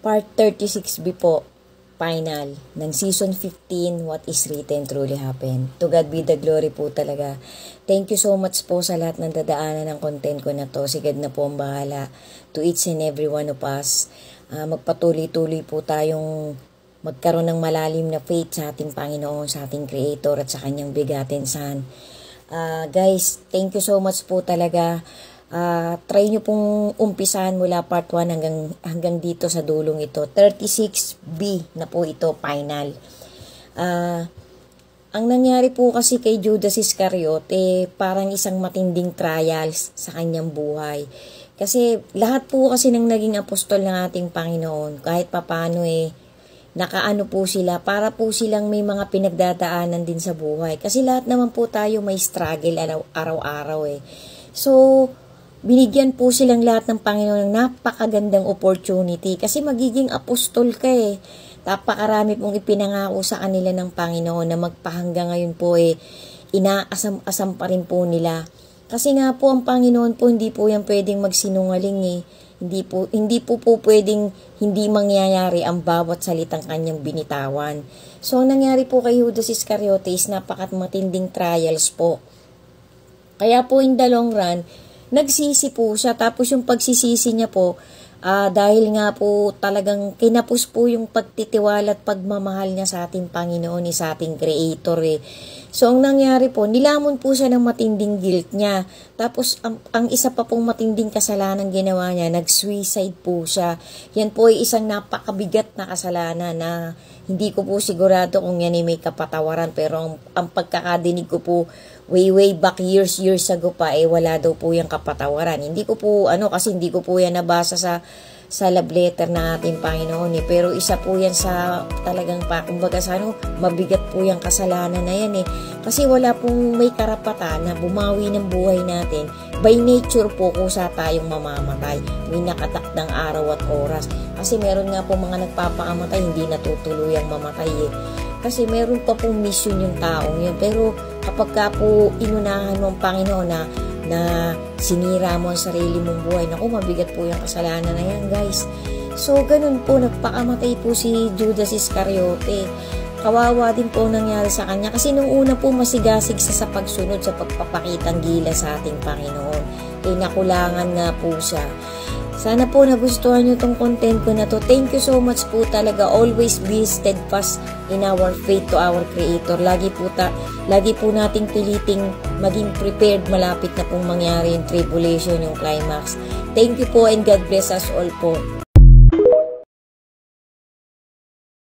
Part 36B po, final, ng Season 15, What is Written Truly Happened. To God be the glory po talaga. Thank you so much po sa lahat ng dadaanan ng content ko na to. Si God na po ang bahala to each and every one of us. Magpatuloy-tuloy po tayong magkaroon ng malalim na faith sa ating Panginoon, sa ating Creator at sa Kanyang bigatin Son. Guys, thank you so much po talaga. Try nyo pong umpisahan mula part 1 hanggang dito sa dulong ito. 36B na po ito, final. Ang nangyari po kasi kay Judas Iscariote, parang isang matinding trials sa kanyang buhay. Kasi lahat po kasi ng naging apostol ng ating Panginoon, kahit papano nakaano po sila, para po silang may mga pinagdadaanan din sa buhay. Kasi lahat naman po tayo may struggle araw-araw . So, binigyan po silang lahat ng Panginoon ng napakagandang opportunity kasi magiging apostol ka . Napakarami pong ipinangako sa kanila ng Panginoon na magpahanggang ngayon po inaasam-asam pa rin po nila. Kasi nga po ang Panginoon po hindi po yan pwedeng magsinungaling . Hindi po pwedeng hindi mangyayari ang bawat salitang kanyang binitawan. So ang nangyari po kay Judas Iscariote is napakamatinding trials po. Kaya po in the long run, nagsisi po siya. Tapos yung pagsisisi niya po, dahil nga po talagang kinapos po yung pagtitiwala at pagmamahal niya sa ating Panginoon, sa ating Creator . So, ang nangyari po, nilamon po siya ng matinding guilt niya. Tapos, ang isa pa pong matinding kasalanan ginawa niya, nag-suicide po siya. Yan po ay isang napakabigat na kasalanan na hindi ko po sigurado kung yan ay may kapatawaran. Pero ang pagkakadinig ko po, way back years ago pa, wala daw po yung kapatawaran. Hindi ko po, kasi hindi ko po yan nabasa sa love letter na ating Panginoon . Pero isa po yan sa talagang kumbaga mabigat po yung kasalanan na yan . Kasi wala pong may karapatan na bumawi ng buhay natin. By nature po kusa tayong mamamatay. May nakatakdang araw at oras. Kasi meron nga po mga nagpapakamatay, hindi natutuluyang mamatay . Kasi meron pa pong mission yung taong yun. Pero kapag ka po inunahan mo ang Panginoon na sinira mo ang sarili mong buhay, naku, mabigat po yung kasalanan na yan, guys. So, ganun po, nagpakamatay po si Judas Iscariote. Kawawa din po nangyari sa kanya. Kasi nung una po masigasig sa pagsunod, sa pagpapakitang gila sa ating Panginoon. Nakulangan nga po siya. Sana po nagustuhan nyo tong content ko na to. Thank you so much po talaga. Always be steadfast in our faith to our Creator. Lagi po nating piliting maging prepared. Malapit na pong mangyari yung tribulation, yung climax. Thank you po and God bless us all po.